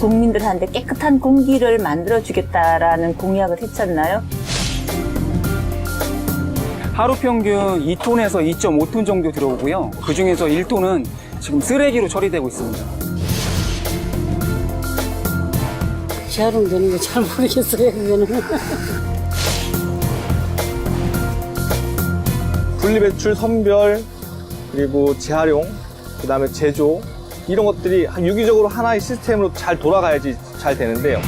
국민들한테 깨끗한 공기를 만들어주겠다라는 공약을 했잖아요. 하루 평균 2톤에서 2.5톤 정도 들어오고요. 그중에서 1톤은 지금 쓰레기로 처리되고 있습니다. 재활용되는 거 잘 모르겠어요, 그거는. 분리배출, 선별, 그리고 재활용, 그다음에 제조 이런 것들이 유기적으로 하나의 시스템으로 잘 돌아가야지 잘 되는데요.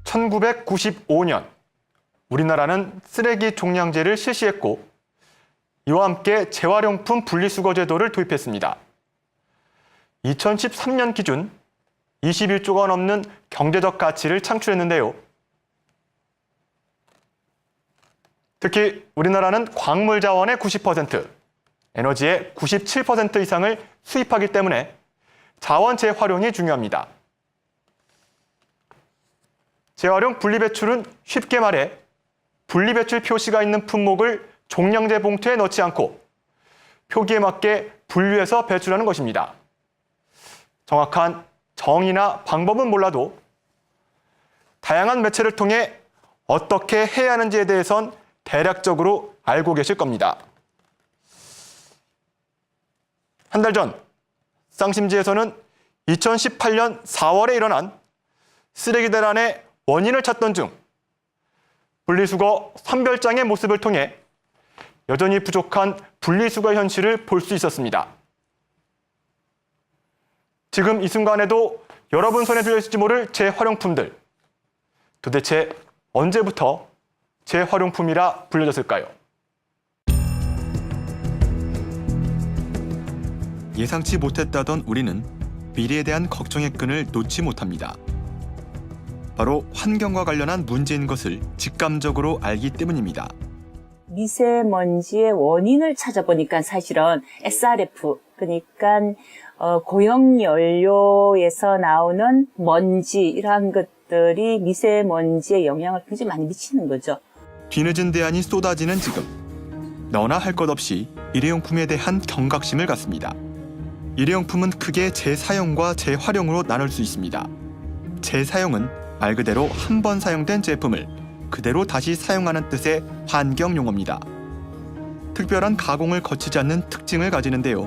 (1995년) 우리나라는 쓰레기 종량제를 실시했고 이와 함께 재활용품 분리수거 제도를 도입했습니다. 2013년 기준 21조가 원 넘는 경제적 가치를 창출했는데요. 특히 우리나라는 광물 자원의 90%, 에너지의 97% 이상을 수입하기 때문에 자원 재활용이 중요합니다. 재활용 분리배출은 쉽게 말해 분리배출 표시가 있는 품목을 종량제 봉투에 넣지 않고 표기에 맞게 분류해서 배출하는 것입니다. 정확한 정의나 방법은 몰라도 다양한 매체를 통해 어떻게 해야 하는지에 대해선 대략적으로 알고 계실 겁니다. 한 달 전 쌍심지에서는 2018년 4월에 일어난 쓰레기 대란의 원인을 찾던 중 분리수거 선별장의 모습을 통해 여전히 부족한 분리수거 현실을 볼 수 있었습니다. 지금 이 순간에도 여러분 손에 들려있을지 모를 재활용품들. 도대체 언제부터 재활용품이라 불려졌을까요? 예상치 못했다던 우리는 미래에 대한 걱정의 끈을 놓지 못합니다. 바로 환경과 관련한 문제인 것을 직감적으로 알기 때문입니다. 미세먼지의 원인을 찾아보니까 사실은 SRF, 그러니까 고용연료에서 나오는 먼지 이러한 것들이 미세먼지에 영향을 굉장히 많이 미치는 거죠. 뒤늦은 대안이 쏟아지는 지금 너나 할 것 없이 일회용품에 대한 경각심을 갖습니다. 일회용품은 크게 재사용과 재활용으로 나눌 수 있습니다. 재사용은 말 그대로 한 번 사용된 제품을 그대로 다시 사용하는 뜻의 환경 용어입니다. 특별한 가공을 거치지 않는 특징을 가지는데요.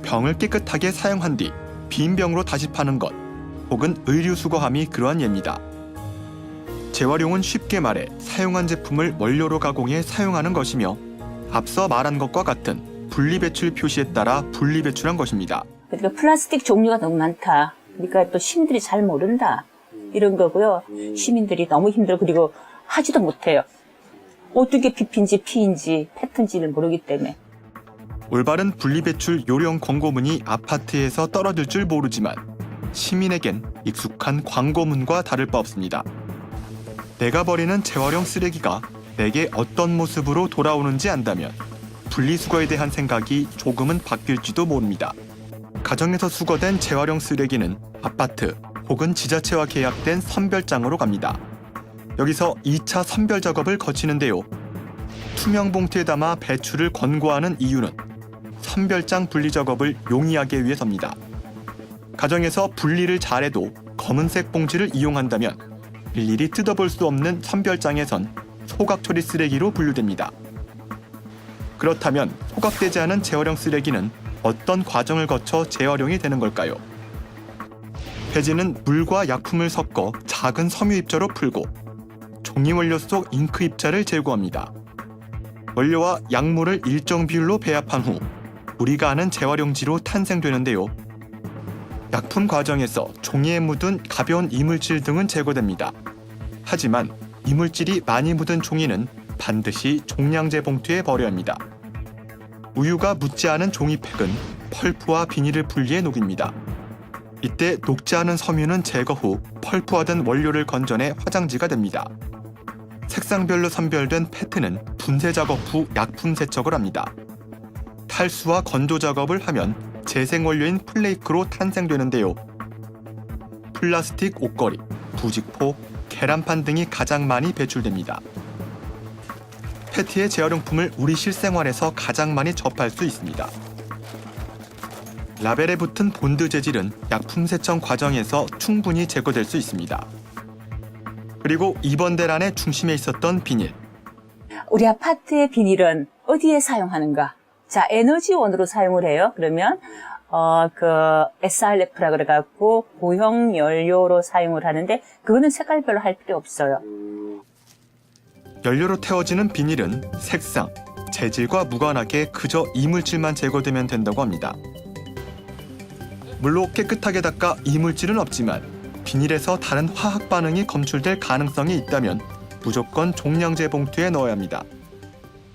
병을 깨끗하게 사용한 뒤 빈 병으로 다시 파는 것, 혹은 의류 수거함이 그러한 예입니다. 재활용은 쉽게 말해 사용한 제품을 원료로 가공해 사용하는 것이며 앞서 말한 것과 같은 분리배출 표시에 따라 분리배출한 것입니다. 그러니까 플라스틱 종류가 너무 많다. 그러니까 또 시민들이 잘 모른다. 이런 거고요. 시민들이 너무 힘들어. 그리고 하지도 못해요. 어떻게 PP인지 P인지 페트인지를 모르기 때문에. 올바른 분리배출 요령 광고문이 아파트에서 떨어질 줄 모르지만 시민에겐 익숙한 광고문과 다를 바 없습니다. 내가 버리는 재활용 쓰레기가 내게 어떤 모습으로 돌아오는지 안다면 분리수거에 대한 생각이 조금은 바뀔지도 모릅니다. 가정에서 수거된 재활용 쓰레기는 아파트 혹은 지자체와 계약된 선별장으로 갑니다. 여기서 2차 선별 작업을 거치는데요. 투명 봉투에 담아 배출을 권고하는 이유는 선별장 분리 작업을 용이하게 위해서입니다. 가정에서 분리를 잘해도 검은색 봉지를 이용한다면 일일이 뜯어볼 수 없는 선별장에선 소각 처리 쓰레기로 분류됩니다. 그렇다면 소각되지 않은 재활용 쓰레기는 어떤 과정을 거쳐 재활용이 되는 걸까요? 폐지는 물과 약품을 섞어 작은 섬유 입자로 풀고 종이 원료 속 잉크 입자를 제거합니다. 원료와 약물을 일정 비율로 배합한 후 우리가 아는 재활용지로 탄생되는데요. 약품 과정에서 종이에 묻은 가벼운 이물질 등은 제거됩니다. 하지만 이물질이 많이 묻은 종이는 반드시 종량제 봉투에 버려야 합니다. 우유가 묻지 않은 종이팩은 펄프와 비닐을 분리해 녹입니다. 이때 녹지 않은 섬유는 제거 후 펄프화된 원료를 건져내 화장지가 됩니다. 색상별로 선별된 페트는 분쇄 작업 후 약품 세척을 합니다. 탈수와 건조 작업을 하면 재생원료인 플레이크로 탄생되는데요. 플라스틱 옷걸이, 부직포, 계란판 등이 가장 많이 배출됩니다. 페트의 재활용품을 우리 실생활에서 가장 많이 접할 수 있습니다. 라벨에 붙은 본드 재질은 약품 세척 과정에서 충분히 제거될 수 있습니다. 그리고 이번 대란의 중심에 있었던 비닐. 우리 아파트의 비닐은 어디에 사용하는가? 자, 에너지원으로 사용을 해요. 그러면 SRF라 그래갖고 고형 연료로 사용을 하는데 그거는 색깔별로 할 필요 없어요. 연료로 태워지는 비닐은 색상, 재질과 무관하게 그저 이물질만 제거되면 된다고 합니다. 물로 깨끗하게 닦아 이물질은 없지만 비닐에서 다른 화학 반응이 검출될 가능성이 있다면 무조건 종량제 봉투에 넣어야 합니다.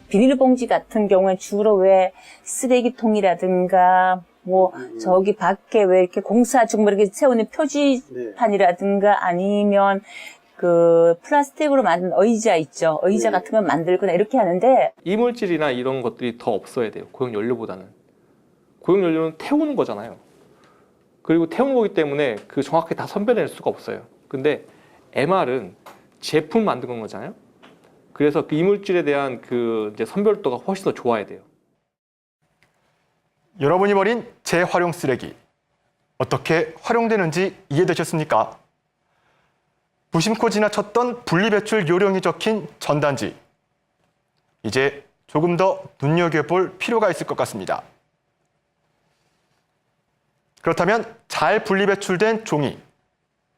비닐봉지 같은 경우에 주로 왜 쓰레기통이라든가 저기 밖에 왜 이렇게 공사중 이렇게 세우는 표지판이라든가 아니면 그 플라스틱으로 만든 의자 있죠. 의자 같은 걸 만들거나 이렇게 하는데 이물질이나 이런 것들이 더 없어야 돼요. 고형연료보다는. 고형연료는 태우는 거잖아요. 그리고 태우는 거기 때문에 그 정확하게 다 선별해낼 수가 없어요. 근데 MR은 제품 만든 건 거잖아요. 그래서 그 이물질에 대한 그 이제 선별도가 훨씬 더 좋아야 돼요. 여러분이 버린 재활용 쓰레기 어떻게 활용되는지 이해되셨습니까? 무심코 지나쳤던 분리배출 요령이 적힌 전단지. 이제 조금 더 눈여겨볼 필요가 있을 것 같습니다. 그렇다면 잘 분리배출된 종이,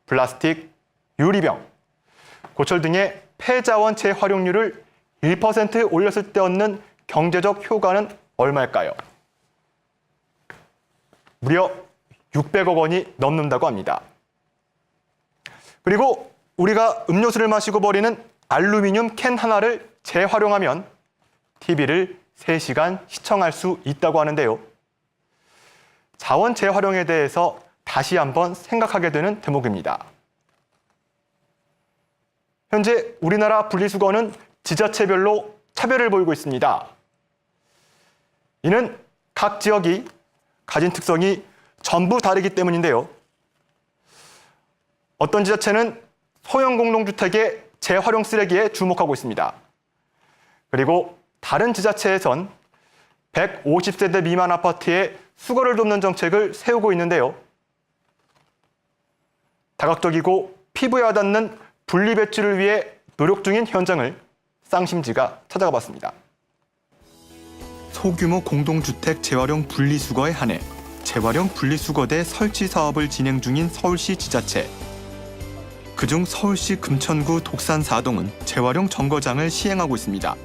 플라스틱, 유리병, 고철 등의 폐자원 재활용률을 1% 올렸을 때 얻는 경제적 효과는 얼마일까요? 무려 600억 원이 넘는다고 합니다. 그리고 우리가 음료수를 마시고 버리는 알루미늄 캔 하나를 재활용하면 TV를 3시간 시청할 수 있다고 하는데요. 자원 재활용에 대해서 다시 한번 생각하게 되는 대목입니다. 현재 우리나라 분리수거는 지자체별로 차별을 보이고 있습니다. 이는 각 지역이 가진 특성이 전부 다르기 때문인데요. 어떤 지자체는 소형 공동주택의 재활용 쓰레기에 주목하고 있습니다. 그리고 다른 지자체에선 150세대 미만 아파트에 수거를 돕는 정책을 세우고 있는데요. 다각적이고 피부에 와닿는 분리배출을 위해 노력 중인 현장을 쌍심지가 찾아가 봤습니다. 소규모 공동주택 재활용 분리수거에 한해 재활용 분리수거대 설치 사업을 진행 중인 서울시 지자체. 그중 서울시 금천구 독산 4동은 재활용 정거장을 시행하고 있습니다.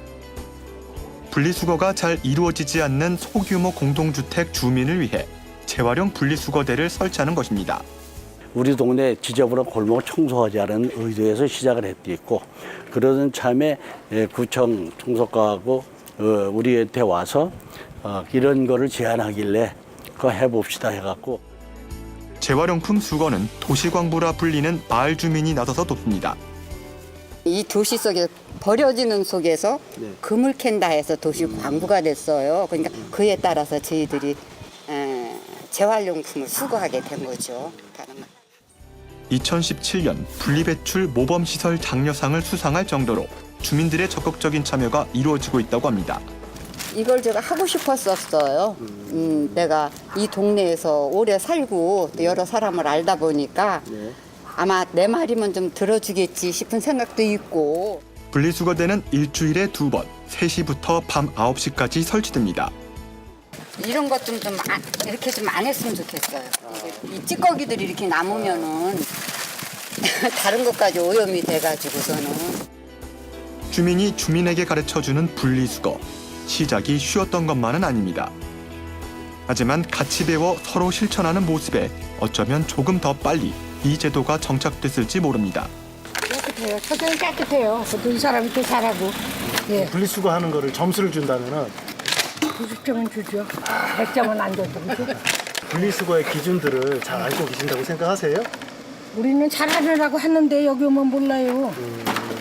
분리수거가 잘 이루어지지 않는 소규모 공동주택 주민을 위해 재활용 분리수거대를 설치하는 것입니다. 우리 동네 지저분한 골목을 청소하자는 의도에서 시작을 했고 그러던 참에 구청 청소과하고 우리한테 와서 이런 거를 제안하길래 그거 해봅시다 해갖고 재활용품 수거는 도시광부라 불리는 마을 주민이 나서서 돕습니다. 이 도시 속에 버려지는 속에서 금을 캔다 해서 도시 광부가 됐어요. 그러니까 그에 따라서 저희들이 재활용품을 수거하게 된 거죠. 2017년 분리배출 모범시설 장려상을 수상할 정도로 주민들의 적극적인 참여가 이루어지고 있다고 합니다. 이걸 제가 하고 싶었었어요. 내가 이 동네에서 오래 살고 또 여러 사람을 알다 보니까 아마 내 말이면 좀 들어주겠지 싶은 생각도 있고. 분리수거대는 일주일에 2번, 3시부터 밤 9시까지 설치됩니다. 이런 것 좀 이렇게 좀 안 했으면 좋겠어요. 이 찌꺼기들이 이렇게 남으면은 다른 것까지 오염이 돼가지고서는. 주민이 주민에게 가르쳐주는 분리수거. 시작이 쉬웠던 것만은 아닙니다. 하지만 같이 배워 서로 실천하는 모습에 어쩌면 조금 더 빨리 이 제도가 정착됐을지 모릅니다. 깨끗해요. 초장이 깨끗해요. 이 사람이 또 잘하고. 예. 분리수거하는 거를 점수를 준다면은 90점은 주죠. 100점은 안 줘도 그죠? 분리수거의 기준들을 잘 알고 계신다고 생각하세요? 우리는 잘하느라고 하는데 여기 오면 몰라요.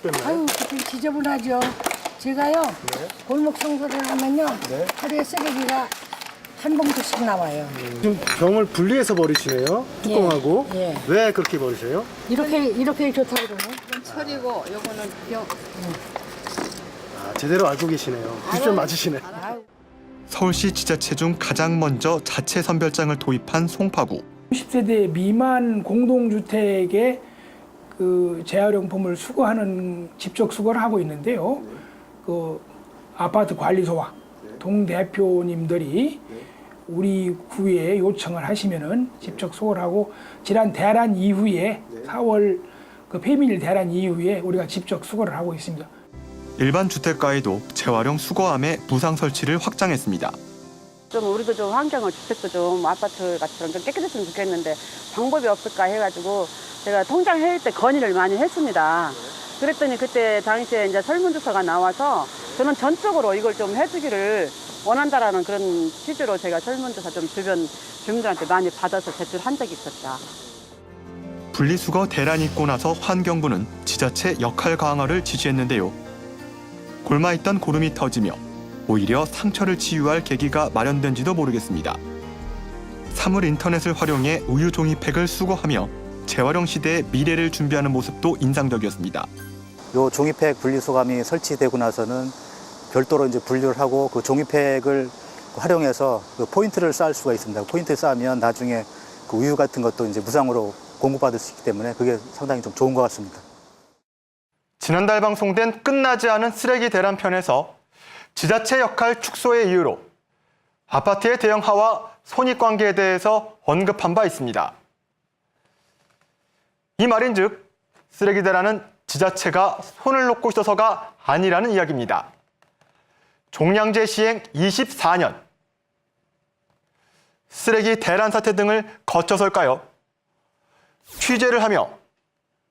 때문에? 아유, 그때 지저분하죠. 제가요, 골목 청소를 하면요, 하루에 쓰레기가 한 봉투씩 나와요. 지금 병을 분리해서 버리시네요. 뚜껑하고. 예. 왜 그렇게 버리세요? 이렇게 좋다고 그러네. 철이고 요거는 병. 아, 제대로 알고 계시네요. 뒷선 맞으시네. 서울시 지자체 중 가장 먼저 자체 선별장을 도입한 송파구. 10세대 미만 공동주택에 그 재활용품을 수거하는 직접 수거를 하고 있는데요. 그 아파트 관리소와 동 대표님들이 우리 구에 요청을 하시면은 직접 수거를 하고 지난 대란 이후에 4월 그 폐밀 대란 이후에 우리가 직접 수거를 하고 있습니다. 일반 주택가에도 재활용 수거함의 무상 설치를 확장했습니다. 좀 우리도 좀 환경을 주택도 좀 아파트 같처럼 좀 깨끗했으면 좋겠는데 방법이 없을까 해가지고 제가 통장 회의 때 건의를 많이 했습니다. 그랬더니 그때 당시에 이제 설문조사가 나와서 저는 전적으로 이걸 좀 해주기를 원한다라는 그런 취지로 제가 설문조사 좀 주변 주민들한테 많이 받아서 제출한 적이 있었다. 분리수거 대란이 있고 나서 환경부는 지자체 역할 강화를 지시했는데요. 골마있던 고름이 터지며 오히려 상처를 치유할 계기가 마련된지도 모르겠습니다. 사물 인터넷을 활용해 우유 종이팩을 수거하며 재활용 시대의 미래를 준비하는 모습도 인상적이었습니다. 요 종이팩 분리수거함이 설치되고 나서는 별도로 이제 분류를 하고 그 종이팩을 활용해서 그 포인트를 쌓을 수가 있습니다. 포인트를 쌓으면 나중에 그 우유 같은 것도 이제 무상으로 공급받을 수 있기 때문에 그게 상당히 좀 좋은 것 같습니다. 지난달 방송된 끝나지 않은 쓰레기 대란 편에서 지자체 역할 축소의 이유로 아파트의 대형화와 손익관계에 대해서 언급한 바 있습니다. 이 말인즉 쓰레기 대란은 지자체가 손을 놓고 있어서가 아니라는 이야기입니다. 종량제 시행 24년, 쓰레기 대란 사태 등을 거쳐서일까요? 취재를 하며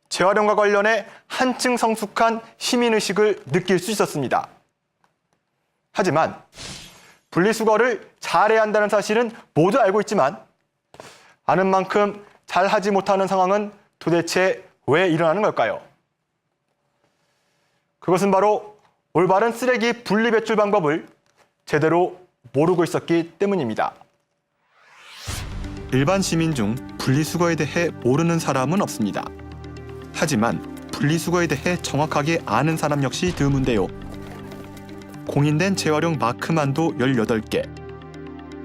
재활용과 관련해 한층 성숙한 시민의식을 느낄 수 있었습니다. 하지만 분리수거를 잘해야 한다는 사실은 모두 알고 있지만 아는 만큼 잘하지 못하는 상황은 도대체 왜 일어나는 걸까요? 그것은 바로 올바른 쓰레기 분리배출 방법을 제대로 모르고 있었기 때문입니다. 일반 시민 중 분리수거에 대해 모르는 사람은 없습니다. 하지만 분리수거에 대해 정확하게 아는 사람 역시 드문데요. 공인된 재활용 마크만도 18개.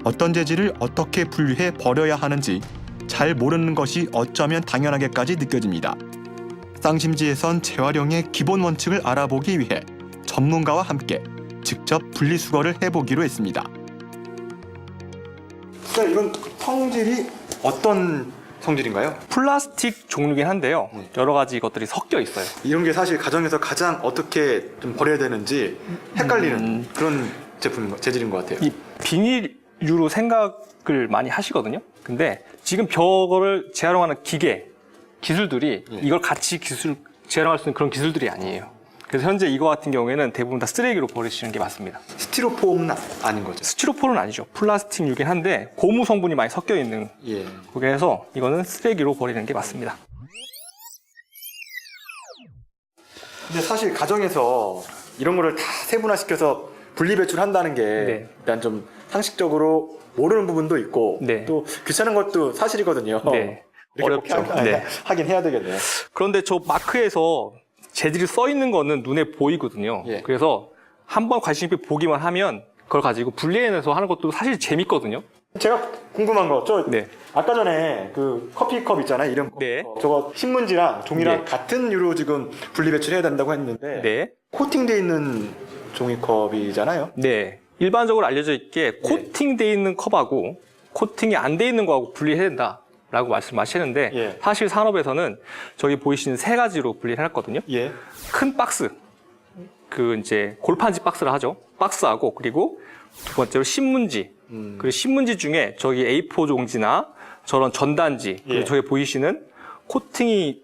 어떤 재질을 어떻게 분류해 버려야 하는지 잘 모르는 것이 어쩌면 당연하게까지 느껴집니다. 쌍심지에선 재활용의 기본 원칙을 알아보기 위해 전문가와 함께 직접 분리수거를 해보기로 했습니다. 이건 성질이 어떤 성질인가요? 플라스틱 종류긴 한데요. 여러 가지 것들이 섞여 있어요. 이런 게 사실 가정에서 가장 어떻게 좀 버려야 되는지 헷갈리는 그런 재질인 것 같아요. 이 비닐류로 생각을 많이 하시거든요. 근데 지금 벽을 재활용하는 기술들이 이걸 같이 재활용할 수 있는 그런 기술들이 아니에요. 그래서 현재 이거 같은 경우에는 대부분 다 쓰레기로 버리시는 게 맞습니다. 스티로폼은 아닌 거죠? 스티로폼은 아니죠. 플라스틱류긴 한데 고무 성분이 많이 섞여 있는 그래서 이거는 쓰레기로 버리는 게 맞습니다. 근데 사실 가정에서 이런 거를 다 세분화시켜서 분리배출한다는 게 일단 좀 상식적으로 모르는 부분도 있고 또 귀찮은 것도 사실이거든요. 어렵죠. 하긴 해야 되겠네요. 그런데 저 마크에서 재질이 써 있는 거는 눈에 보이거든요. 그래서 한번 관심 있게 보기만 하면 그걸 가지고 분리해내서 하는 것도 사실 재밌거든요. 제가 궁금한 거, 아까 전에 그 커피컵 있잖아요, 이름. 저거 신문지랑 종이랑 같은 유로 지금 분리배출해야 된다고 했는데 코팅돼 있는 종이컵이잖아요. 네. 일반적으로 알려져 있게 코팅돼 있는 컵하고 코팅이 안 돼 있는 거하고 분리해야 된다. 라고 말씀하시는데 사실 산업에서는 저기 보이시는 세 가지로 분리를 해놨거든요. 큰 박스, 그 이제 골판지 박스를 하죠. 박스하고 그리고 두 번째로 신문지. 그리고 신문지 중에 저기 A4 종지나 저런 전단지 그리고 저기 보이시는 코팅이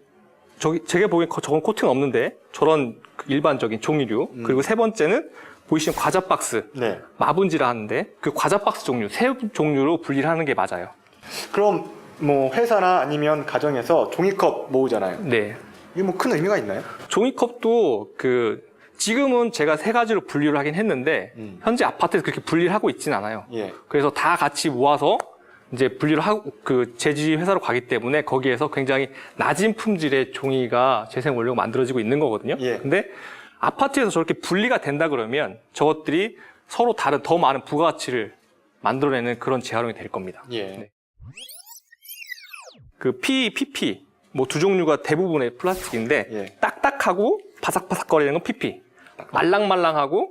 저기 제가 보기엔 저건 코팅 없는데 저런 일반적인 종이류. 그리고 세 번째는 보이시는 과자 박스, 마분지라 하는데 그 과자 박스 종류 세 종류로 분리를 하는 게 맞아요. 그럼 뭐 회사나 아니면 가정에서 종이컵 모으잖아요. 이게 뭐 큰 의미가 있나요? 종이컵도 그 지금은 제가 세 가지로 분류를 하긴 했는데 현재 아파트에서 그렇게 분리를 하고 있지는 않아요. 예. 그래서 다 같이 모아서 이제 분리를 하고 그 제지 회사로 가기 때문에 거기에서 굉장히 낮은 품질의 종이가 재생 원료가 만들어지고 있는 거거든요. 예. 근데 아파트에서 저렇게 분리가 된다 그러면 저것들이 서로 다른 더 많은 부가가치를 만들어내는 그런 재활용이 될 겁니다. 예. 네. 그 PE, PP 뭐 두 종류가 대부분의 플라스틱인데 예. 딱딱하고 바삭바삭거리는 건 PP, 말랑말랑하고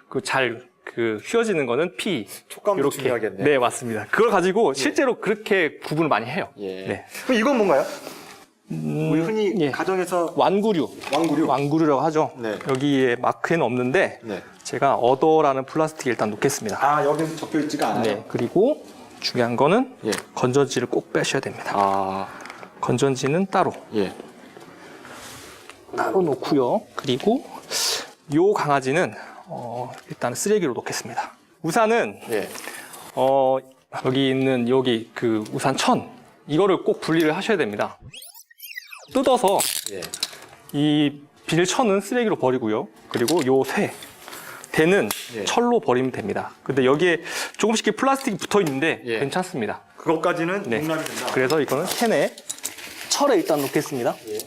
그 휘어지는 거는 PE. 촉감도 이렇게. 중요하겠네. 네, 맞습니다. 그걸 가지고 실제로 그렇게 구분을 많이 해요. 예. 네. 그럼 이건 뭔가요? 우리 흔히 예. 가정에서 완구류. 완구류라고 하죠. 네. 여기에 마크에는 없는데 네. 제가 어더라는 플라스틱 일단 놓겠습니다. 아, 여기는 적혀 있지가 않아요. 네. 그리고 중요한 거는 예. 건전지를 꼭 빼셔야 됩니다. 아, 건전지는 따로. 예. 따로 놓고요. 그리고 요 강아지는 일단 쓰레기로 놓겠습니다. 우산은 예. 여기 있는 그 우산 천 이거를 꼭 분리를 하셔야 됩니다. 뜯어서 예. 이 비닐 천은 쓰레기로 버리고요. 그리고 요 대는 예. 철로 버리면 됩니다. 근데 여기에 조금씩 플라스틱이 붙어 있는데 예. 괜찮습니다. 그것까지는 네. 용납이 된다. 그래서 이거는 캔에 철에 일단 놓겠습니다. 예.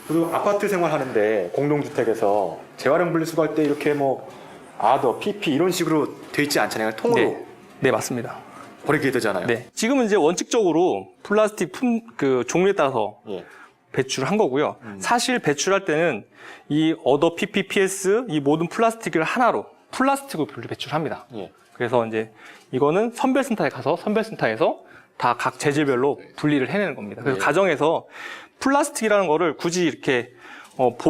그리고 아파트 생활하는데 공동주택에서 재활용 분리수거할 때 이렇게 뭐 아더, PP 이런 식으로 돼 있지 않잖아요. 통으로 네, 맞습니다. 버리게 되잖아요. 네, 지금은 이제 원칙적으로 플라스틱 그 종류에 따라서 예. 배출을 한 거고요. 사실 배출할 때는 이 어더 PP, PS 이 모든 플라스틱을 하나로 플라스틱으로 배출합니다. 예. 그래서 이제 이거는 선별센터에 가서 선별센터에서 다 각 재질별로 분리를 해내는 겁니다. 그래서 예. 가정에서 플라스틱이라는 거를 굳이 이렇게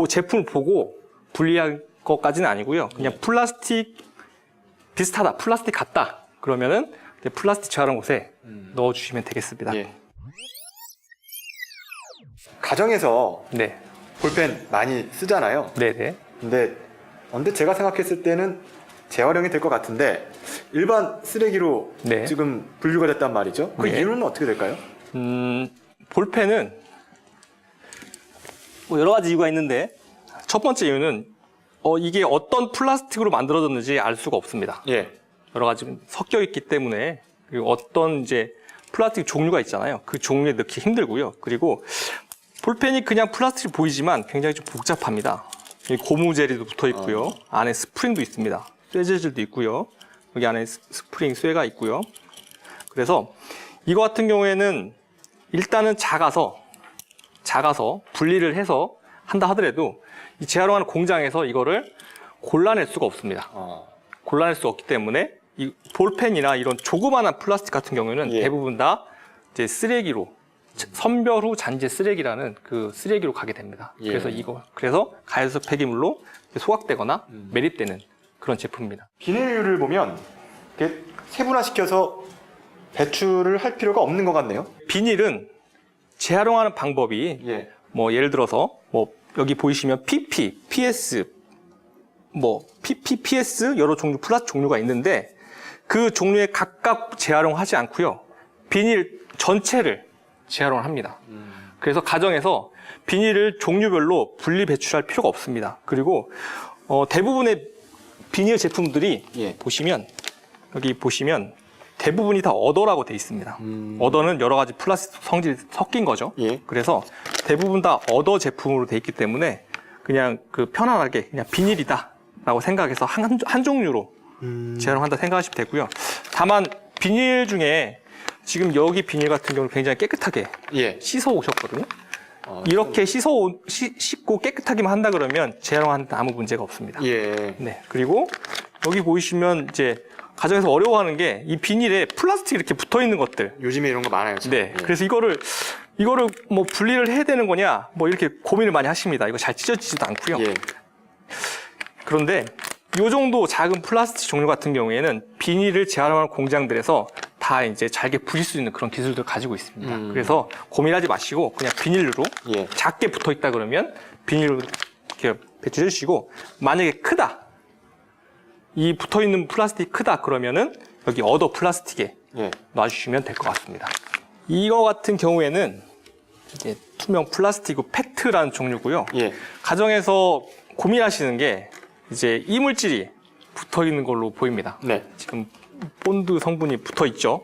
제품을 보고 분리할 것까지는 아니고요. 그냥 플라스틱 비슷하다, 플라스틱 같다 그러면은 플라스틱 재활용 옷에 넣어주시면 되겠습니다. 예. 가정에서 네, 볼펜 많이 쓰잖아요. 네네. 근데 제가 생각했을 때는 재활용이 될 것 같은데 일반 쓰레기로 네. 지금 분류가 됐단 말이죠. 그 네. 이유는 어떻게 될까요? 볼펜은 뭐 여러 가지 이유가 있는데 첫 번째 이유는 이게 어떤 플라스틱으로 만들어졌는지 알 수가 없습니다. 예. 여러 가지 섞여 있기 때문에 그리고 어떤 이제 플라스틱 종류가 있잖아요. 그 종류에 넣기 힘들고요. 그리고 볼펜이 그냥 플라스틱이 보이지만 굉장히 좀 복잡합니다. 여기 고무 젤리도 붙어 있고요. 안에 스프링도 있습니다. 쇠 재질도 있고요. 여기 안에 스프링 쇠가 있고요. 그래서 이거 같은 경우에는 일단은 작아서 분리를 해서 한다 하더라도 이 재활용하는 공장에서 이거를 골라낼 수가 없습니다. 골라낼 수 없기 때문에 이 볼펜이나 이런 조그마한 플라스틱 같은 경우에는 예. 대부분 다 이제 쓰레기로 선별 후 잔재 쓰레기라는 그 쓰레기로 가게 됩니다. 예. 그래서 가해수 폐기물로 소각되거나 매립되는 그런 제품입니다. 비닐을 보면 이렇게 세분화시켜서 배출을 할 필요가 없는 것 같네요. 비닐은 재활용하는 방법이 예. 뭐 예를 들어서 뭐 여기 보이시면 PP, PS, 뭐 PP, PS 여러 종류 플라스틱 종류가 있는데 그 종류에 각각 재활용하지 않고요. 비닐 전체를 재활용을 합니다. 그래서 가정에서 비닐을 종류별로 분리 배출할 필요가 없습니다. 그리고 대부분의 비닐 제품들이 예. 여기 보시면 대부분이 다 어더라고 돼 있습니다. 어더는 여러 가지 플라스틱 성질이 섞인 거죠. 예. 그래서 대부분 다 어더 제품으로 돼 있기 때문에 그냥 그 편안하게 그냥 비닐이다라고 생각해서 한 종류로 재활용한다 생각하시면 되고요. 다만 비닐 중에 지금 여기 비닐 같은 경우는 굉장히 깨끗하게 예. 씻어 오셨거든요. 이렇게 씻고 깨끗하게만 한다 그러면 재활용하는데 아무 문제가 없습니다. 예. 네. 그리고 여기 보이시면 이제 가정에서 어려워하는 게 이 비닐에 플라스틱이 이렇게 붙어 있는 것들. 요즘에 이런 거 많아요. 참. 네. 예. 그래서 이거를 뭐 분리를 해야 되는 거냐 뭐 이렇게 고민을 많이 하십니다. 이거 잘 찢어지지도 않고요. 예. 그런데 이 정도 작은 플라스틱 종류 같은 경우에는 비닐을 재활용하는 공장들에서 다 이제 잘게 부실 수 있는 그런 기술들을 가지고 있습니다. 그래서 고민하지 마시고 그냥 비닐로 예. 작게 붙어 있다 그러면 비닐로 이렇게 배출해 주시고 만약에 크다. 이 붙어 있는 플라스틱이 크다 그러면은 여기 어더 플라스틱에 예. 놔주시면 될 것 같습니다. 이거 같은 경우에는 이제 투명 플라스틱 페트라는 종류고요. 예. 가정에서 고민하시는 게 이제 이물질이 붙어 있는 걸로 보입니다. 네. 지금 본드 성분이 붙어 있죠.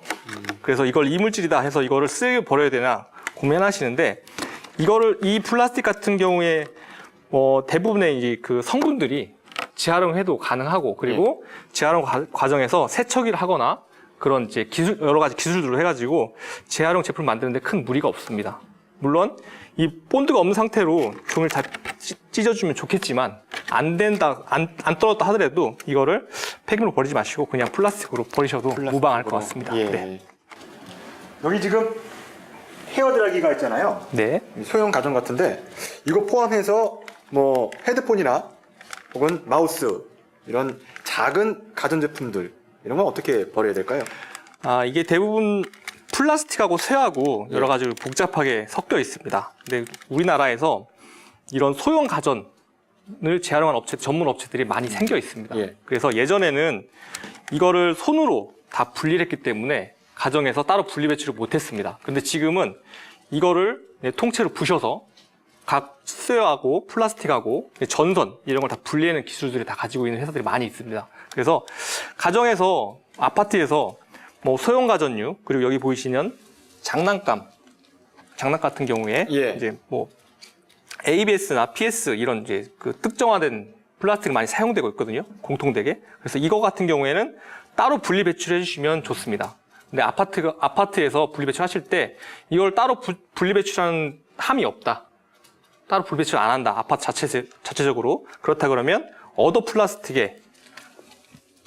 그래서 이걸 이물질이다 해서 이거를 쓰레기 버려야 되나 고민하시는데, 이 플라스틱 같은 경우에 대부분의 이제 그 성분들이 재활용해도 가능하고, 그리고 재활용 과정에서 세척을 하거나 그런 이제 여러 가지 기술들로 해가지고 재활용 제품을 만드는데 큰 무리가 없습니다. 물론 이 본드가 없는 상태로 종이를 다 찢어주면 좋겠지만, 안 떨어졌다 하더라도 이거를 폐기물로 버리지 마시고 그냥 플라스틱으로 버리셔도 무방할 것 같습니다. 예. 네. 여기 지금 헤어드라이기가 있잖아요. 네. 소형 가전 같은데 이거 포함해서 뭐 헤드폰이나 혹은 마우스 이런 작은 가전제품들 이런 건 어떻게 버려야 될까요? 이게 대부분 플라스틱하고 쇠하고 여러 가지로 복잡하게 섞여 있습니다. 근데 우리나라에서 이런 소형 가전을 재활용한 전문 업체들이 많이 생겨 있습니다. 그래서 예전에는 이거를 손으로 다 분리를 했기 때문에 가정에서 따로 분리 배출을 못했습니다. 근데 지금은 이거를 통째로 부셔서 각 쇠하고 플라스틱하고 전선 이런 걸 다 분리하는 기술들이 다 가지고 있는 회사들이 많이 있습니다. 그래서 가정에서, 아파트에서 뭐 소형 가전류, 그리고 여기 보이시면 장난감 같은 경우에 이제 뭐 ABS나 PS 이런 이제 그 특정화된 플라스틱이 많이 사용되고 있거든요. 공통되게. 그래서 이거 같은 경우에는 따로 분리 배출해 주시면 좋습니다. 근데 아파트에서 분리 배출하실 때 이걸 따로 분리 배출하는 함이 없다. 따로 분리 배출 안 한다. 아파트 자체적으로. 그렇다 그러면 어도 플라스틱에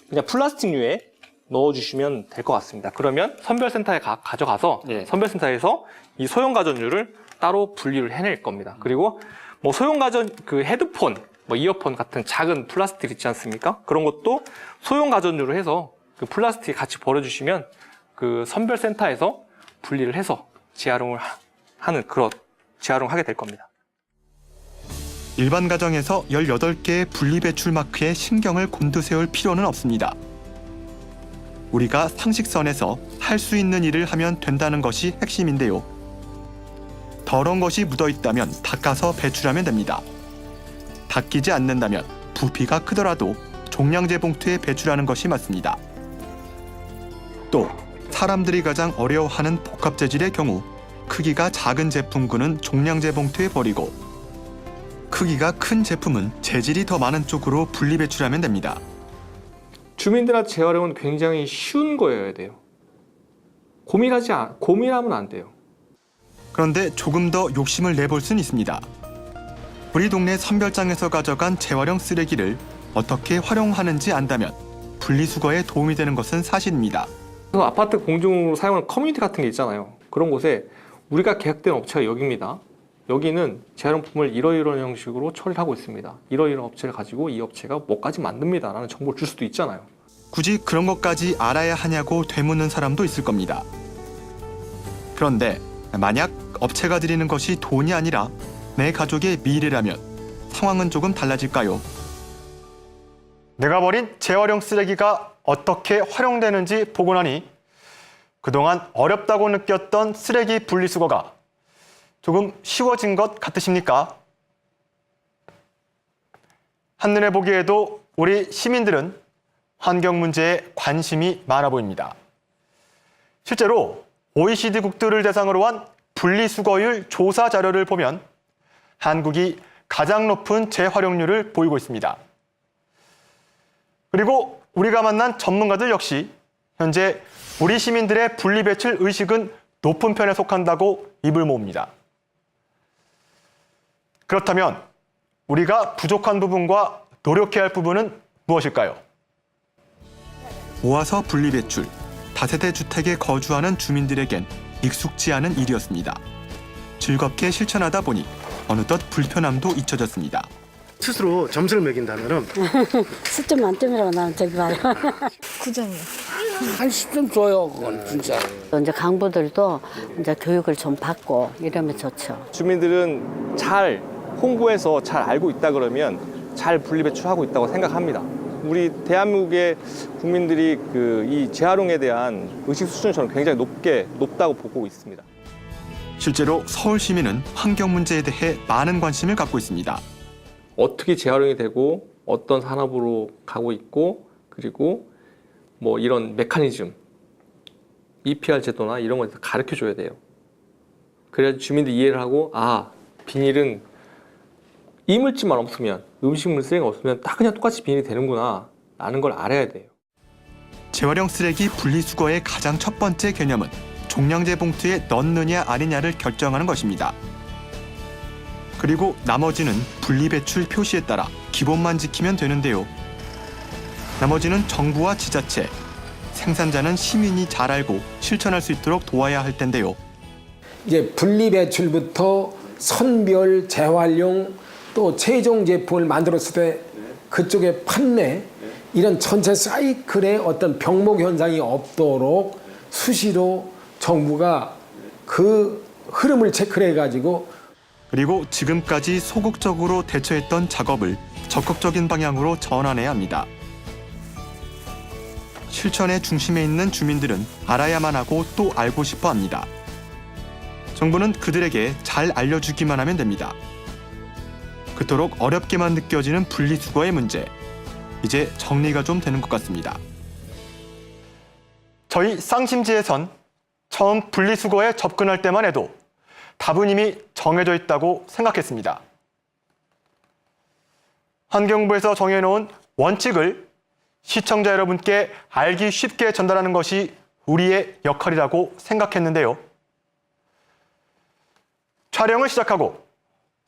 그냥 플라스틱류에 넣어주시면 될 것 같습니다. 그러면 선별센터에 가져가서 선별센터에서 이 소형 가전류를 따로 분리를 해낼 겁니다. 그리고 뭐 소형 가전 그 헤드폰, 뭐 이어폰 같은 작은 플라스틱 있지 않습니까? 그런 것도 소형 가전류로 해서 그 플라스틱에 같이 버려주시면 그 선별센터에서 분리를 해서 재활용을 재활용하게 될 겁니다. 일반 가정에서 18개의 분리배출 마크에 신경을 곤두세울 필요는 없습니다. 우리가 상식선에서 할 수 있는 일을 하면 된다는 것이 핵심인데요. 더러운 것이 묻어있다면 닦아서 배출하면 됩니다. 닦이지 않는다면 부피가 크더라도 종량제 봉투에 배출하는 것이 맞습니다. 또 사람들이 가장 어려워하는 복합 재질의 경우 크기가 작은 제품군은 종량제 봉투에 버리고 크기가 큰 제품은 재질이 더 많은 쪽으로 분리 배출하면 됩니다. 주민들한테 재활용은 굉장히 쉬운 거여야 돼요. 고민하면 안 돼요. 그런데 조금 더 욕심을 내볼 수는 있습니다. 우리 동네 선별장에서 가져간 재활용 쓰레기를 어떻게 활용하는지 안다면 분리수거에 도움이 되는 것은 사실입니다. 아파트 공중으로 사용하는 커뮤니티 같은 게 있잖아요. 그런 곳에 우리가 계약된 업체가 여기입니다. 여기는 재활용품을 이러이러한 형식으로 처리를 하고 있습니다. 이러이러한 업체를 가지고 이 업체가 뭐까지 만듭니다 라는 정보를 줄 수도 있잖아요. 굳이 그런 것까지 알아야 하냐고 되묻는 사람도 있을 겁니다. 그런데 만약 업체가 드리는 것이 돈이 아니라 내 가족의 미래라면 상황은 조금 달라질까요? 내가 버린 재활용 쓰레기가 어떻게 활용되는지 보고 나니 그동안 어렵다고 느꼈던 쓰레기 분리수거가 조금 쉬워진 것 같으십니까? 한눈에 보기에도 우리 시민들은 환경 문제에 관심이 많아 보입니다. 실제로 OECD국들을 대상으로 한 분리수거율 조사 자료를 보면 한국이 가장 높은 재활용률을 보이고 있습니다. 그리고 우리가 만난 전문가들 역시 현재 우리 시민들의 분리배출 의식은 높은 편에 속한다고 입을 모읍니다. 그렇다면 우리가 부족한 부분과 노력해야 할 부분은 무엇일까요? 모아서 분리배출, 다세대 주택에 거주하는 주민들에겐 익숙지 않은 일이었습니다. 즐겁게 실천하다 보니 어느덧 불편함도 잊혀졌습니다. 스스로 점수를 매긴다면은 10점 만점이라고 나는 저기 봐요. 9점이요. 한 10점 줘요, 그건 진짜. 이제 강부들도 이제 교육을 좀 받고 이러면 좋죠. 주민들은 잘 홍보해서 잘 알고 있다 그러면 잘 분리배출하고 있다고 생각합니다. 우리 대한민국의 국민들이 이 재활용에 대한 의식 수준이 저는 굉장히 높다고 보고 있습니다. 실제로 서울 시민은 환경 문제에 대해 많은 관심을 갖고 있습니다. 어떻게 재활용이 되고 어떤 산업으로 가고 있고 그리고 뭐 이런 메커니즘, EPR 제도나 이런 거에 대해서 가르쳐 줘야 돼요. 그래야 주민들이 이해를 하고 아, 비닐은 이물질만 없으면 음식물 쓰레기가 없으면 딱 그냥 똑같이 비닐이 되는구나 라는 걸 알아야 돼요. 재활용 쓰레기 분리수거의 가장 첫 번째 개념은 종량제 봉투에 넣느냐 아니냐를 결정하는 것입니다. 그리고 나머지는 분리배출 표시에 따라 기본만 지키면 되는데요. 나머지는 정부와 지자체, 생산자는 시민이 잘 알고 실천할 수 있도록 도와야 할 텐데요. 이제 분리배출부터 선별, 재활용, 또 최종 제품을 만들었을 때 그쪽에 판매, 이런 전체 사이클의 어떤 병목 현상이 없도록 수시로 정부가 그 흐름을 체크를 해가지고 그리고 지금까지 소극적으로 대처했던 작업을 적극적인 방향으로 전환해야 합니다. 실천의 중심에 있는 주민들은 알아야만 하고 또 알고 싶어 합니다. 정부는 그들에게 잘 알려주기만 하면 됩니다. 그토록 어렵게만 느껴지는 분리수거의 문제, 이제 정리가 좀 되는 것 같습니다. 저희 쌍심지에선 처음 분리수거에 접근할 때만 해도 답은 이미 정해져 있다고 생각했습니다. 환경부에서 정해놓은 원칙을 시청자 여러분께 알기 쉽게 전달하는 것이 우리의 역할이라고 생각했는데요. 촬영을 시작하고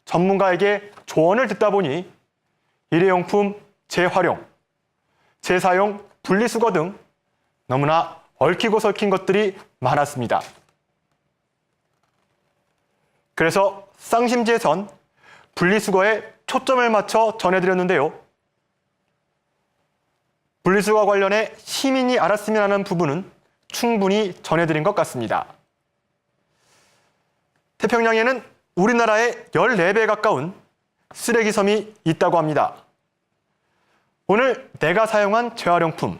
전문가에게 조언을 듣다 보니 일회용품 재활용, 재사용, 분리수거 등 너무나 얽히고 설킨 것들이 많았습니다. 그래서 쌍심지에선 분리수거에 초점을 맞춰 전해드렸는데요. 분리수거 관련해 시민이 알았으면 하는 부분은 충분히 전해드린 것 같습니다. 태평양에는 우리나라의 14배 가까운 쓰레기섬이 있다고 합니다. 오늘 내가 사용한 재활용품,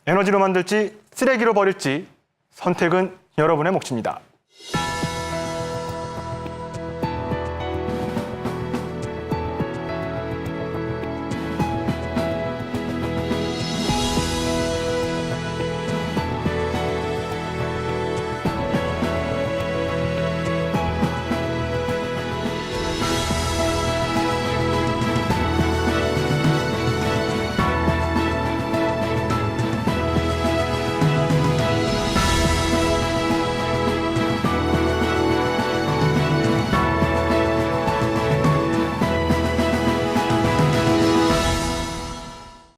에너지로 만들지 쓰레기로 버릴지 선택은 여러분의 몫입니다.